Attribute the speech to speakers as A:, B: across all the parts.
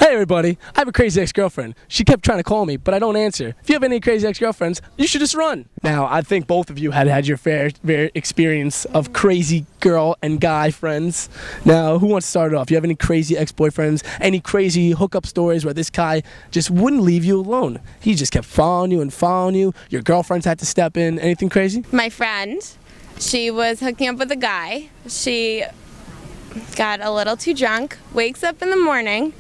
A: Hey everybody, I have a crazy ex-girlfriend. She kept trying to call me, but I don't answer. If you have any crazy ex-girlfriends, you should just run. Now, I think both of you had your fair experience of crazy girl and guy friends. Now, who wants to start it off? You have any crazy ex-boyfriends? Any crazy hookup stories where this guy just wouldn't leave you alone? He just kept following you and following you. Your girlfriends had to step in. Anything crazy?
B: My friend, she was hooking up with a guy. She got a little too drunk, wakes up in the morning.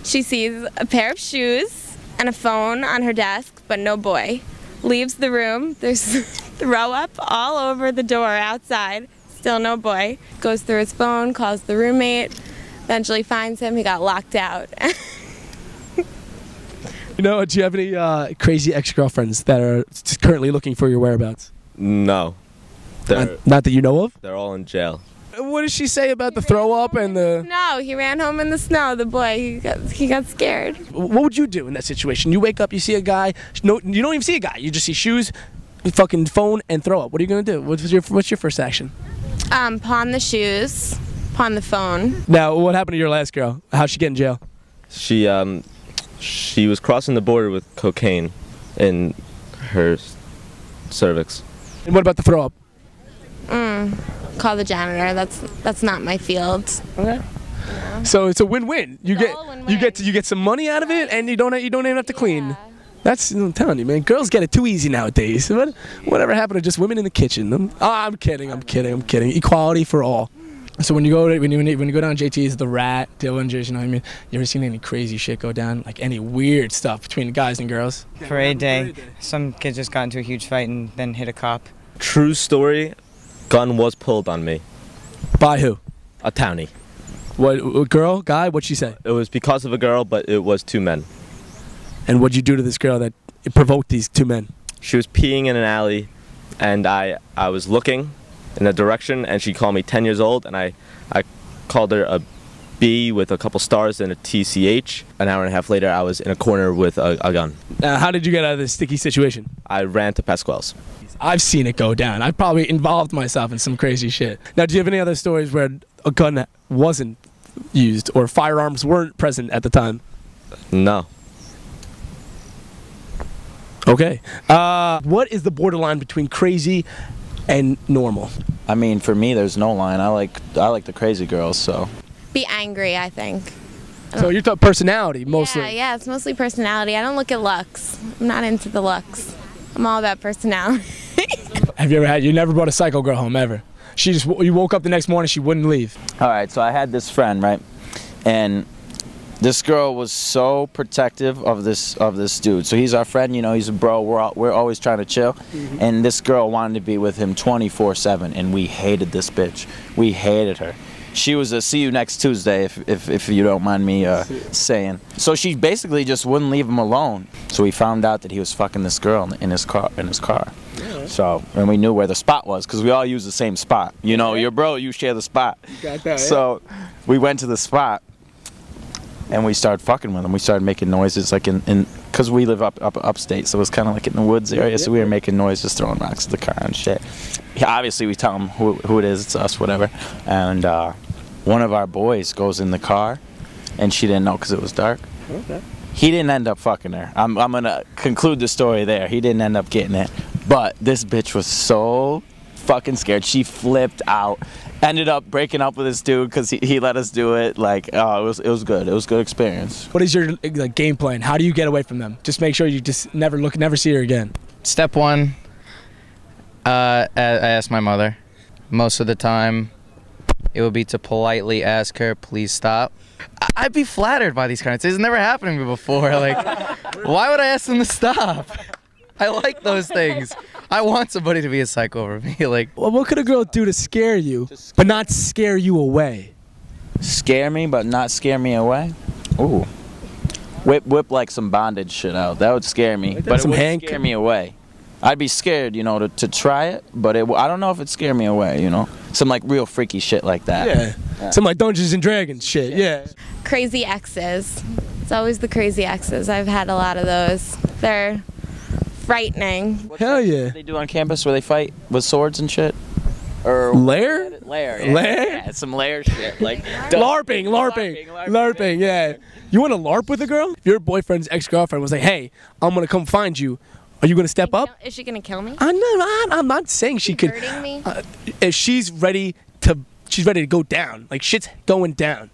B: She sees a pair of shoes and a phone on her desk, but no boy. Leaves the room, there's throw up all over the door outside, still no boy. Goes through his phone, calls the roommate, eventually finds him, he got locked out.
A: You know, do you have any crazy ex-girlfriends that are currently looking for your whereabouts?
C: No.
A: Not that you know of?
C: They're all in jail.
A: What did she say about the throw up and the...
B: No, he ran home in the snow, the boy. He got scared.
A: What would you do in that situation? You wake up, you see a guy, no, you don't even see a guy. You just see shoes, fucking phone, and throw up. What are you going to do? What's your first action?
B: Pawn the shoes, pawn the phone.
A: Now, what happened to your last girl? How'd she get in jail?
C: She was crossing the border with cocaine in her cervix.
A: And what about the throw up?
B: Call the janitor. That's not my field.
A: Okay. Yeah. So it's a win-win. You get some money out of it, and you don't even have to clean. That's, I'm telling you, man. Girls get it too easy nowadays. Whatever happened to just women in the kitchen? Oh, I'm kidding. Equality for all. So when you go down JT's, the Rat, Dillinger's, you know what I mean? You ever seen any crazy shit go down? Like any weird stuff between guys and girls?
D: Parade day. Some kid just got into a huge fight and then hit a cop.
C: True story. Gun was pulled on me.
A: By who?
C: A townie.
A: What, a girl? Guy? What'd she say?
C: It was because of a girl, but it was two men.
A: And what'd you do to this girl that provoked these two men?
C: She was peeing in an alley, and I was looking in a direction, and she called me 10 years old, and I called her a B with a couple stars and a TCH. An hour and a half later, I was in a corner with a gun.
A: How did you get out of this sticky situation?
C: I ran to Pasquale's.
A: I've seen it go down. I've probably involved myself in some crazy shit. Now, do you have any other stories where a gun wasn't used or firearms weren't present at the time?
C: No.
A: Okay. What is the borderline between crazy and normal?
E: I mean, for me, there's no line. I like the crazy girls, so.
B: Be angry, I think.
A: So you're talking personality, mostly?
B: Yeah, it's mostly personality. I don't look at looks. I'm not into the looks. I'm all about personality.
A: Have you never brought a psycho girl home, ever? You woke up the next morning, she wouldn't leave.
E: All right, so I had this friend, right? And this girl was so protective of this dude. So he's our friend, you know, he's a bro. We're always trying to chill. And this girl wanted to be with him 24/7, and we hated this bitch. We hated her. She was a see you next Tuesday, if you don't mind me saying. So she basically just wouldn't leave him alone. So we found out that he was fucking this girl in his car. Yeah. So, and we knew where the spot was, because we all use the same spot. You know, your bro, you share the spot.
A: Got that,
E: so we went to the spot, and we started fucking with him. We started making noises, like because we live upstate, so it was kind of like in the woods area. So we were making noises, throwing rocks at the car and shit. Yeah, obviously we tell him who it is, it's us, whatever. And one of our boys goes in the car, and she didn't know because it was dark. Okay. He didn't end up fucking her. I'm gonna conclude the story there. He didn't end up getting it, but this bitch was so fucking scared. She flipped out. Ended up breaking up with this dude because he let us do it. Like, oh, it was good. It was a good experience.
A: What is your game plan? How do you get away from them? Just make sure you just never see her again.
D: Step one, I ask my mother. Most of the time, it would be to politely ask her, please stop. I'd be flattered by these kind of things. It's never happened to me before. Like, why would I ask them to stop? I like those things. I want somebody to be a psycho over me. Like,
A: well, what could a girl do to scare you, but not scare you away?
E: Scare me, but not scare me away? Ooh. Whip like some bondage shit out. That would scare me, but it wouldn't scare me away. I'd be scared, you know, to try it, but I don't know if it'd scare me away, you know? Some like real freaky shit like that.
A: Yeah. Some like Dungeons and Dragons shit, yeah.
B: Crazy exes. It's always the crazy exes. I've had a lot of those. They're frightening.
A: Hell yeah.
E: What they do on campus where they fight with swords and shit? Or
A: Lair?
E: Lair, yeah.
A: Lair?
E: Yeah, some lair shit. Like
A: LARPing, yeah. You want to LARP with a girl? If your boyfriend's ex-girlfriend was like, hey, I'm going to come find you, are you going to step up?
B: Is she gonna kill me?
A: I'm not saying she could.
B: Hurting me?
A: If she's ready to go down. Like, shit's going down.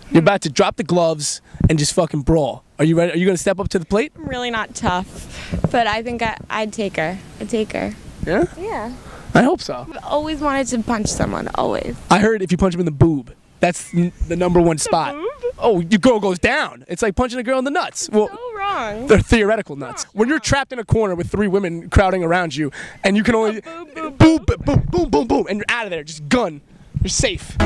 A: You're about to drop the gloves and just fucking brawl. Are you ready? Are you going to step up to the plate?
B: I'm really not tough, but I think I'd take her. I'd take her.
A: Yeah?
B: Yeah.
A: I hope so.
B: I've always wanted to punch someone, always.
A: I heard if you punch him in the boob, that's the #1 spot.
B: boob?
A: Oh, your girl goes down. It's like punching a girl in the nuts. Well,
B: So wrong.
A: they're theoretical nuts. When you're trapped in a corner with 3 women crowding around you, and you can only
B: Boom, boom,
A: boom, boom, boom, boom, boom, and you're out of there. Just gun. You're safe.